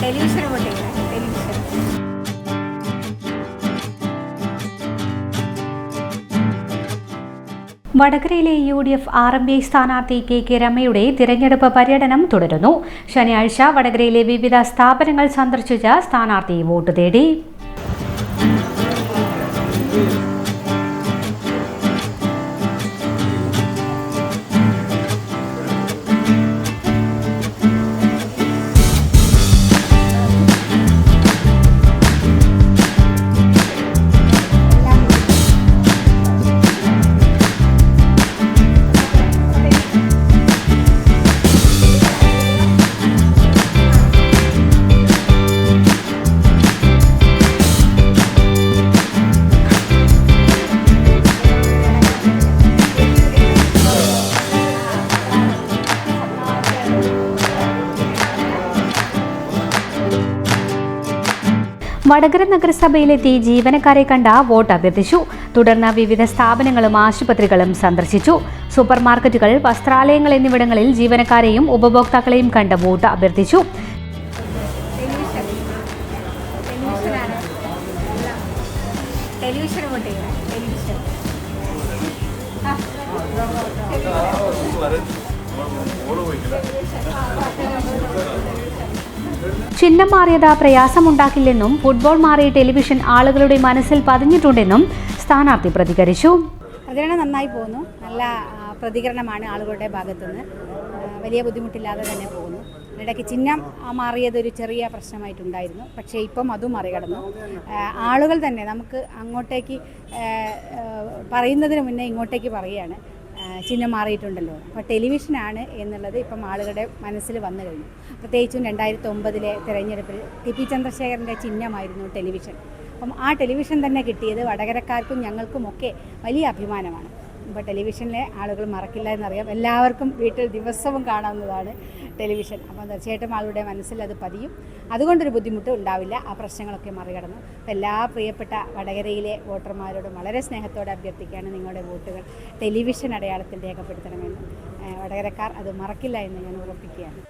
Television vote ചെയ്യണം. Television. വടകരയിലെ UDF RMI സ്ഥാനാർത്ഥി KK രമയുടെ തിരഞ്ഞെടുപ്പ് പര്യടനം തുടരുന്നു. ശനിയാഴ്ച വടകരയിലെ വിവിധ സ്ഥാപനങ്ങൾ സന്ദർശിച്ച സ്ഥാനാർത്ഥി വോട്ട് തേടി. വടകര നഗരസഭയിലെത്തി ജീവനക്കാരെ കണ്ട വോട്ട് അഭ്യർത്ഥിച്ചു. തുടർന്ന് വിവിധ സ്ഥാപനങ്ങളും ആശുപത്രികളും സന്ദർശിച്ചു. സൂപ്പർ മാർക്കറ്റുകൾ, വസ്ത്രാലയങ്ങൾ എന്നിവിടങ്ങളിൽ ജീവനക്കാരെയും ഉപഭോക്താക്കളെയും കണ്ട് വോട്ട് അഭ്യർത്ഥിച്ചു. ടെലിവിഷൻ വോട്ട് ചെയ്യണം. ടെലിവിഷൻ. ചിഹ്നം മാറിയത് പ്രയാസമുണ്ടാക്കില്ലെന്നും ഫുട്ബോൾ മാറിയ ടെലിവിഷൻ ആളുകളുടെ മനസ്സിൽ പതിഞ്ഞിട്ടുണ്ടെന്നും സ്ഥാനാർത്ഥി പ്രതികരിച്ചു. പ്രചരണം നന്നായി പോകുന്നു. നല്ല പ്രതികരണമാണ് ആളുകളുടെ ഭാഗത്തുനിന്ന്. വലിയ ബുദ്ധിമുട്ടില്ലാതെ തന്നെ പോകുന്നു. ഇടയ്ക്ക് ചിഹ്നം മാറിയതൊരു ചെറിയ പ്രശ്നമായിട്ടുണ്ടായിരുന്നു. പക്ഷേ ഇപ്പം അതും മറികടന്നു. ആളുകൾ തന്നെ നമുക്ക് അങ്ങോട്ടേക്ക് പറയുന്നതിന് മുന്നേ ഇങ്ങോട്ടേക്ക് പറയുകയാണ് ചിഹ്നം മാറിയിട്ടുണ്ടല്ലോ. അപ്പോൾ ടെലിവിഷനാണ് എന്നുള്ളത് ഇപ്പം ആളുകളുടെ മനസ്സിൽ വന്നു കഴിഞ്ഞു. പ്രത്യേകിച്ചും 2009 തിരഞ്ഞെടുപ്പിൽ TP ചന്ദ്രശേഖരൻ്റെ ചിഹ്നമായിരുന്നു ടെലിവിഷൻ. അപ്പം ആ ടെലിവിഷൻ തന്നെ കിട്ടിയത് വടകരക്കാർക്കും ഞങ്ങൾക്കുമൊക്കെ വലിയ അഭിമാനമാണ്. ഇപ്പോൾ ടെലിവിഷനിലെ ആളുകൾ മറക്കില്ല എന്നറിയാം. എല്ലാവർക്കും വീട്ടിൽ ദിവസവും കാണാവുന്നതാണ് ടെലിവിഷൻ. അപ്പോൾ തീർച്ചയായിട്ടും ആളുടെ മനസ്സിൽ അത് പതിയും. അതുകൊണ്ടൊരു ബുദ്ധിമുട്ട് ഉണ്ടാവില്ല. ആ പ്രശ്നങ്ങളൊക്കെ മറികടന്നു. അപ്പോൾ എല്ലാ പ്രിയപ്പെട്ട വടകരയിലെ വോട്ടർമാരോടും വളരെ സ്നേഹത്തോടെ അഭ്യർത്ഥിക്കുകയാണ്, നിങ്ങളുടെ വോട്ടുകൾ ടെലിവിഷൻ അടയാളത്തിൽ രേഖപ്പെടുത്തണമെന്ന്. വടകരക്കാർ അത് മറക്കില്ല എന്ന് ഞാൻ ഉറപ്പിക്കുകയാണ്.